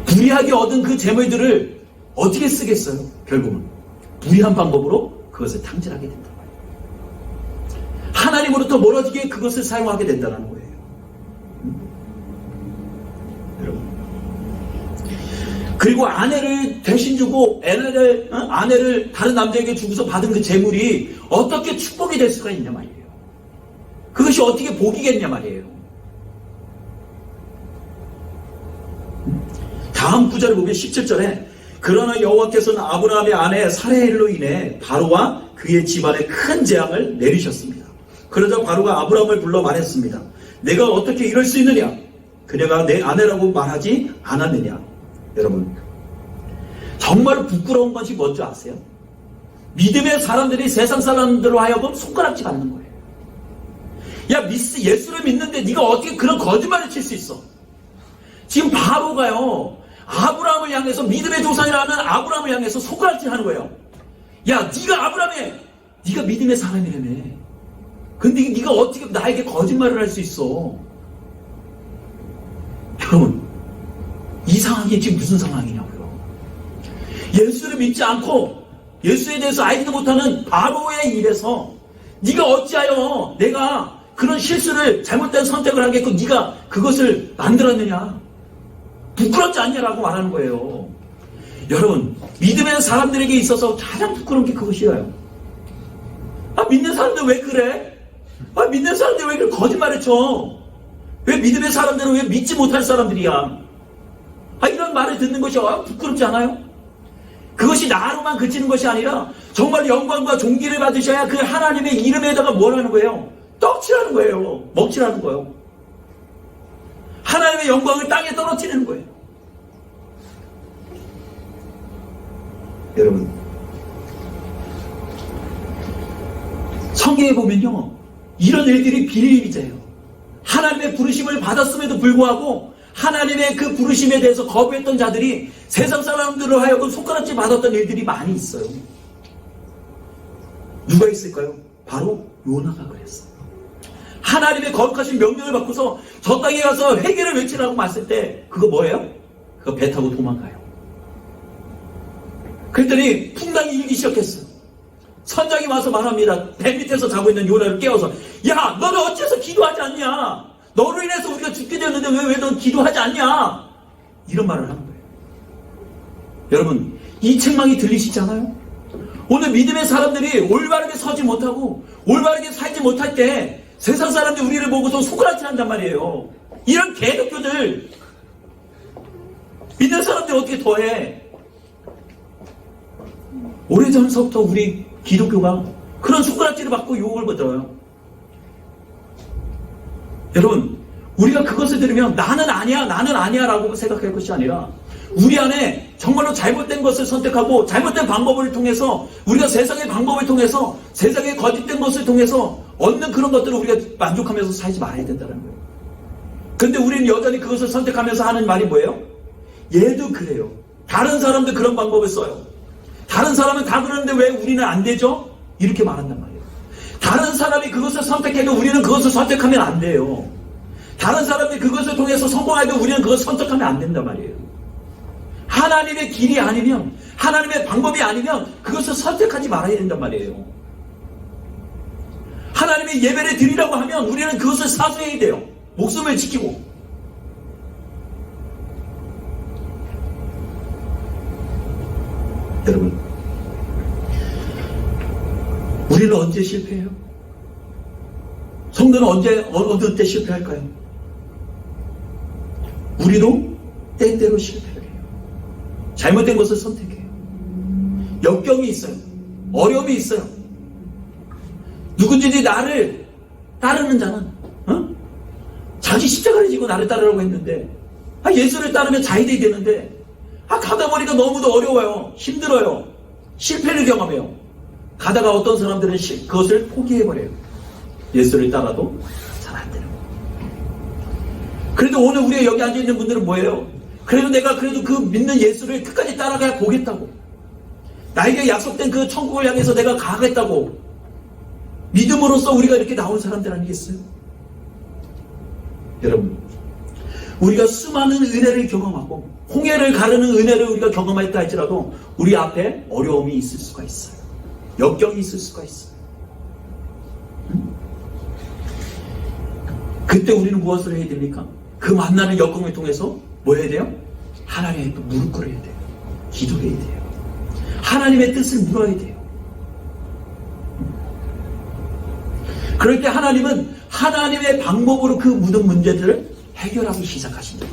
불의하게 얻은 그 재물들을 어떻게 쓰겠어요? 결국은 불의한 방법으로 그것을 탕진하게 된단 말이에요. 하나님으로부터 멀어지게 그것을 사용하게 된다는 거예요. 여러분, 그리고 아내를 대신 주고 아내를 다른 남자에게 주고서 받은 그 재물이 어떻게 축복이 될 수가 있냐 말이에요. 그것이 어떻게 복이겠냐 말이에요. 다음 구절을 보면 17절에 그러나 여호와께서는 아브라함의 아내 사레일로 인해 바로와 그의 집안에 큰 재앙을 내리셨습니다. 그러자 바로가 아브라함을 불러 말했습니다. 내가 어떻게 이럴 수 있느냐? 그녀가 내 아내라고 말하지 않았느냐? 여러분, 정말 부끄러운 것이 뭔지 아세요? 믿음의 사람들이 세상 사람들로 하여금 손가락질 받는 거예요. 야, 예수를 믿는데 네가 어떻게 그런 거짓말을 칠 수 있어? 지금 바로가요, 아브라함을 향해서 믿음의 조상이라는 아브라함을 향해서 손가락질 하는 거예요. 야, 네가 믿음의 사람이라며. 근데 네가 어떻게 나에게 거짓말을 할 수 있어? 여러분, 이 상황이 지금 무슨 상황이냐고요? 예수를 믿지 않고 예수에 대해서 알지도 못하는 바로의 입에서 네가 어찌하여 내가 그런 실수를 잘못된 선택을 하겠고 네가 그것을 만들었느냐? 부끄럽지 않냐라고 말하는 거예요. 여러분, 믿음의 사람들에게 있어서 가장 부끄러운 게 그것이에요. 믿는 사람들 왜 그래? 믿는 사람들 왜 그렇게 거짓말을 쳐? 왜 믿음의 사람들은 왜 믿지 못할 사람들이야? 이런 말을 듣는 것이 부끄럽지 않아요? 그것이 나로만 그치는 것이 아니라 정말 영광과 존귀를 받으셔야 그 하나님의 이름에다가 뭘 하는 거예요? 떡칠하는 거예요. 먹칠하는 거예요. 하나님의 영광을 땅에 떨어뜨리는 거예요. 여러분, 성경에 보면요, 이런 일들이 비일비재해요. 하나님의 부르심을 받았음에도 불구하고 하나님의 그 부르심에 대해서 거부했던 자들이 세상 사람들로 하여금 손가락질 받았던 일들이 많이 있어요. 누가 있을까요? 바로 요나가 그랬어요. 하나님의 거룩하신 명령을 받고서 저 땅에 가서 회개를 외치라고 말했을 때 그거 뭐예요? 그거 배 타고 도망가요. 그랬더니 풍랑이 일기 시작했어요. 선장이 와서 말합니다. 배 밑에서 자고 있는 요나를 깨워서, 야, 너는 어째서 기도하지 않냐? 너로 인해서 우리가 죽게 되었는데 왜 넌 기도하지 않냐? 이런 말을 하는 거예요. 여러분, 이 책망이 들리시지 않아요? 오늘 믿음의 사람들이 올바르게 서지 못하고 올바르게 살지 못할 때 세상 사람들이 우리를 보고서 손가락질 한단 말이에요. 이런 개독교들, 믿는 사람들이 어떻게 더해? 오래전서부터 우리 기독교가 그런 손가락질을 받고 유혹을 받아요. 여러분, 우리가 그것을 들으면 나는 아니야 라고 생각할 것이 아니라 우리 안에 정말로 잘못된 것을 선택하고 잘못된 방법을 통해서 우리가 세상의 방법을 통해서 세상의 거짓된 것을 통해서 얻는 그런 것들을 우리가 만족하면서 살지 말아야 된다는 거예요. 근데 우리는 여전히 그것을 선택하면서 하는 말이 뭐예요? 얘도 그래요. 다른 사람도 그런 방법을 써요. 다른 사람은 다 그러는데 왜 우리는 안 되죠? 이렇게 말한단 말이에요. 다른 사람이 그것을 선택해도 우리는 그것을 선택하면 안 돼요. 다른 사람이 그것을 통해서 성공해도 우리는 그것을 선택하면 안 된단 말이에요. 하나님의 길이 아니면, 하나님의 방법이 아니면 그것을 선택하지 말아야 된단 말이에요. 하나님의 예배를 드리라고 하면 우리는 그것을 사수해야 돼요. 목숨을 지키고. 여러분, 우리는 언제 실패해요? 성도는 어느 때 실패할까요? 우리도 때때로 실패를 해요. 잘못된 것을 선택해요. 역경이 있어요. 어려움이 있어요. 누군지 나를 따르는 자는 자기 십자가를 지고 나를 따르라고 했는데 예수를 따르면 자유되게 되는데 가다 보니까 너무도 어려워요. 힘들어요. 실패를 경험해요. 가다가 어떤 사람들은 그것을 포기해버려요. 예수를 따라도 잘 안 되는 거예요. 그래도 오늘 우리가 여기 앉아있는 분들은 뭐예요? 그래도 내가 그래도 그 믿는 예수를 끝까지 따라가 보겠다고, 나에게 약속된 그 천국을 향해서 내가 가겠다고 믿음으로써 우리가 이렇게 나온 사람들 아니겠어요? 여러분, 우리가 수많은 은혜를 경험하고 홍해를 가르는 은혜를 우리가 경험했다 할지라도 우리 앞에 어려움이 있을 수가 있어요. 역경이 있을 수가 있어요. 그때 우리는 무엇을 해야 됩니까? 그 만나는 역경을 통해서 뭐 해야 돼요? 하나님의 무릎 꿇어야 돼요. 기도해야 돼요. 하나님의 뜻을 물어야 돼요. 그럴 때 하나님은 하나님의 방법으로 그 모든 문제들을 해결하기 시작하신다.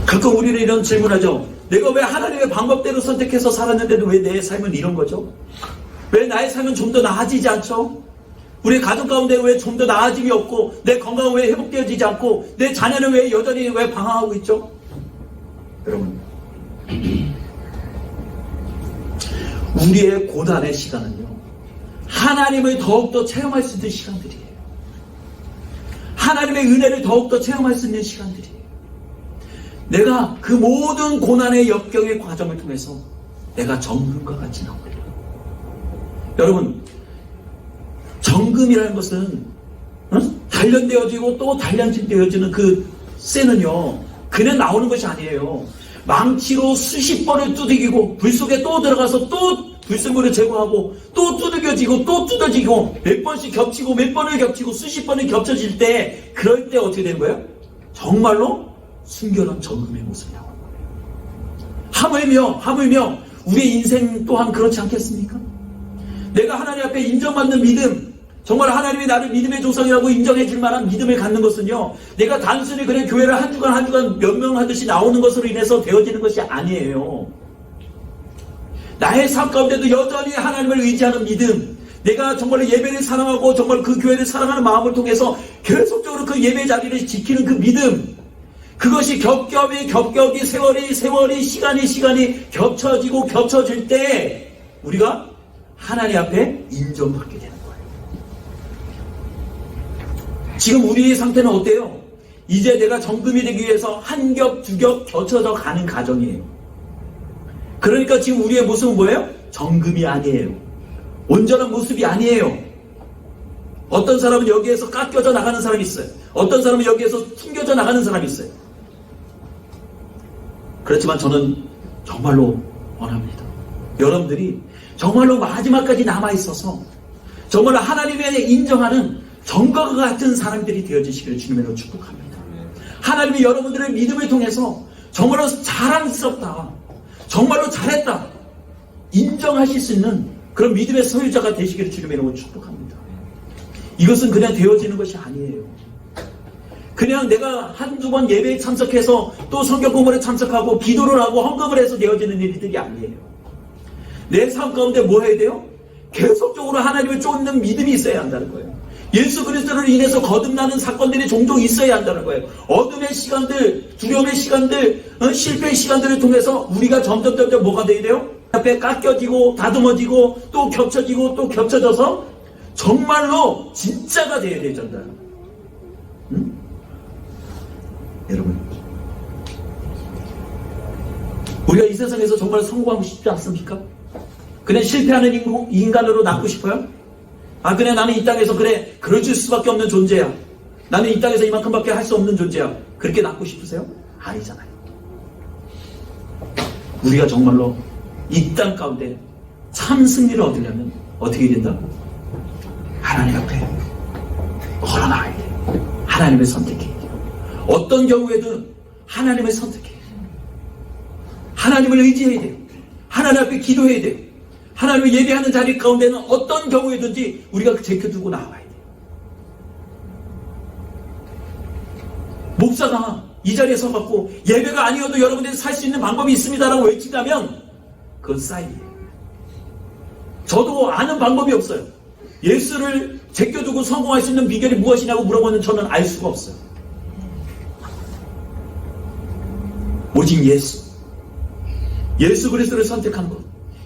가끔 우리는 이런 질문하죠. 내가 왜 하나님의 방법대로 선택해서 살았는데도 왜 내 삶은 이런 거죠? 왜 나의 삶은 좀 더 나아지지 않죠? 우리 가족 가운데 왜 좀 더 나아짐이 없고, 내 건강은 왜 회복되어지지 않고, 내 자녀는 왜 여전히 왜 방황하고 있죠? 여러분, 우리의 고단의 시간은요, 하나님을 더욱더 체험할 수 있는 시간들이에요. 하나님의 은혜를 더욱더 체험할 수 있는 시간들이에요. 내가 그 모든 고난의 역경의 과정을 통해서 내가 정금과 같이 나오리라. 여러분, 정금이라는 것은 단련되어지고 또 단련되어지는 그 쇠는요, 그냥 나오는 것이 아니에요. 망치로 수십 번을 두들기고 불 속에 또 들어가서 또 불순물을 제거하고 또 두들겨지고 또 뜯어지고 몇 번씩 겹치고 몇 번을 겹치고 수십 번을 겹쳐질 때, 그럴 때 어떻게 되는 거예요? 정말로 숨겨놓은 정금의 모습이 나오는 거예요. 하물며 우리의 인생 또한 그렇지 않겠습니까? 내가 하나님 앞에 인정받는 믿음, 정말 하나님이 나를 믿음의 조상이라고 인정해 줄 만한 믿음을 갖는 것은요, 내가 단순히 그냥 교회를 한 주간 몇 명 하듯이 나오는 것으로 인해서 되어지는 것이 아니에요. 나의 삶 가운데도 여전히 하나님을 의지하는 믿음, 내가 정말 예배를 사랑하고 정말 그 교회를 사랑하는 마음을 통해서 계속적으로 그 예배 자리를 지키는 그 믿음, 그것이 겹겹이 세월이 시간이 겹쳐지고 겹쳐질 때 우리가 하나님 앞에 인정받게 되는 거예요. 지금 우리의 상태는 어때요? 이제 내가 정금이 되기 위해서 한 겹, 두 겹 겹쳐져 가는 과정이에요. 그러니까 지금 우리의 모습은 뭐예요? 정금이 아니에요. 온전한 모습이 아니에요. 어떤 사람은 여기에서 깎여져 나가는 사람이 있어요. 어떤 사람은 여기에서 튕겨져 나가는 사람이 있어요. 그렇지만 저는 정말로 원합니다. 여러분들이 정말로 마지막까지 남아있어서 정말로 하나님의 인정하는 정과 같은 사람들이 되어지시기를 주님으로 축복합니다. 하나님이 여러분들의 믿음을 통해서 정말로 자랑스럽다, 정말로 잘했다 인정하실 수 있는 그런 믿음의 소유자가 되시기를 주님으로 축복합니다. 이것은 그냥 되어지는 것이 아니에요. 그냥 내가 한두 번 예배에 참석해서 또 성경 공부에 참석하고 기도를 하고 헌금을 해서 되어지는 일들이 아니에요. 내 삶 가운데 뭐 해야 돼요? 계속적으로 하나님을 쫓는 믿음이 있어야 한다는 거예요. 예수 그리스도로 인해서 거듭나는 사건들이 종종 있어야 한다는 거예요. 어둠의 시간들, 두려움의 시간들, 실패의 시간들을 통해서 우리가 점점 뭐가 돼야 돼요? 앞에 깎여지고 다듬어지고 또 겹쳐지고 또 겹쳐져서 정말로 진짜가 돼야 되잖아요. 응? 여러분, 우리가 이 세상에서 정말 성공하고 싶지 않습니까? 그냥 실패하는 인간으로 남고 싶어요? 그냥 나는 이 땅에서 그럴 수밖에 없는 존재야. 나는 이 땅에서 이만큼밖에 할 수 없는 존재야. 그렇게 낳고 싶으세요? 아니잖아요. 우리가 정말로 이 땅 가운데 참 승리를 얻으려면 어떻게 된다? 하나님 앞에 걸어나가야 돼요. 하나님을 선택해야 돼요. 어떤 경우에든 하나님을 선택해야 돼요. 하나님을 의지해야 돼요. 하나님 앞에 기도해야 돼요. 하나님을 예배하는 자리 가운데는 어떤 경우에든지 우리가 제껴두고 나와야 돼요. 목사가 이 자리에 서갖고 예배가 아니어도 여러분들이 살 수 있는 방법이 있습니다라고 외친다면 그건 싸이예요. 저도 아는 방법이 없어요. 예수를 제껴두고 성공할 수 있는 비결이 무엇이냐고 물어보면 저는 알 수가 없어요. 오직 예수 그리스도를 선택한 것,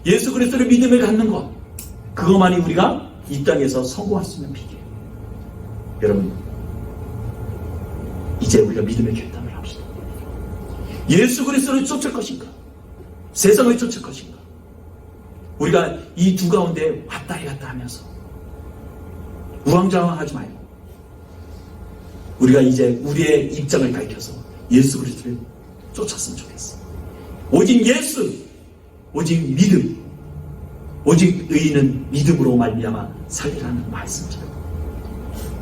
예수 그리스도를 믿음을 갖는 것, 그것만이 우리가 이 땅에서 성공할 수 있는 비결. 여러분, 이제 우리가 믿음의 결단을 합시다. 예수 그리스도를 쫓을 것인가? 세상을 쫓을 것인가? 우리가 이 두 가운데 왔다 갔다 하면서 우왕좌왕하지 말고 우리가 이제 우리의 입장을 밝혀서 예수 그리스도를 쫓았으면 좋겠어. 오직 예수, 오직 믿음, 오직 의인은 믿음으로 말미암아 살리라는 말씀이죠.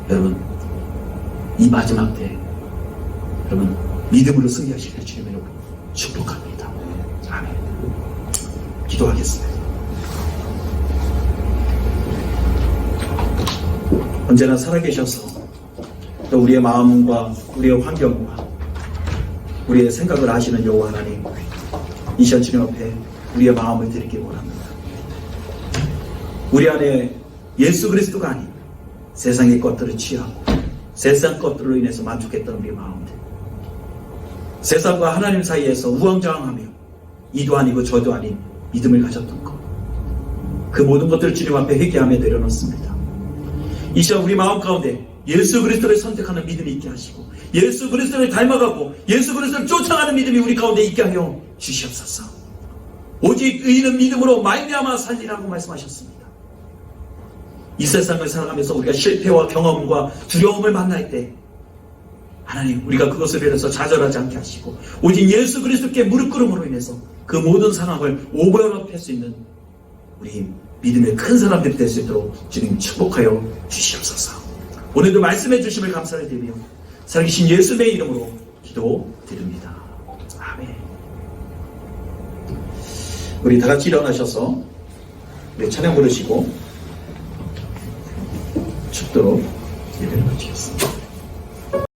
여러분, 이 마지막 때 여러분 믿음으로 승리하시길 주님으로 축복합니다. 아멘. 기도하겠습니다. 언제나 살아계셔서 또 우리의 마음과 우리의 환경과 우리의 생각을 아시는 여호와 하나님, 이 시간 주님 앞에 우리의 마음을 드리기 원합니다. 우리 안에 예수 그리스도가 아닌 세상의 것들을 취하고 세상 것들로 인해서 만족했던 우리의 마음들, 세상과 하나님 사이에서 우왕좌왕하며 이도 아니고 저도 아닌 믿음을 가졌던 것, 그 모든 것들을 주님 앞에 회개하며 내려놓습니다. 이 시간 우리 마음 가운데 예수 그리스도를 선택하는 믿음이 있게 하시고 예수 그리스도를 닮아가고 예수 그리스도를 쫓아가는 믿음이 우리 가운데 있게 하여 주시옵소서. 오직 의인은 믿음으로 말미암아 살리라고 말씀하셨습니다. 이 세상을 살아가면서 우리가 실패와 경험과 두려움을 만날 때 하나님, 우리가 그것을 위해서 좌절하지 않게 하시고 오직 예수 그리스도께 무릎 꿇음으로 인해서 그 모든 상황을 오버랩할 수 있는 우리 믿음의 큰 사람들이 될 수 있도록 주님 축복하여 주시옵소서. 오늘도 말씀해 주심을 감사를 드리며 살아계신 예수의 이름으로 기도드립니다. 아멘. 우리 다 같이 일어나셔서 우리 찬양 부르시고 축도로 예배를 마치겠습니다.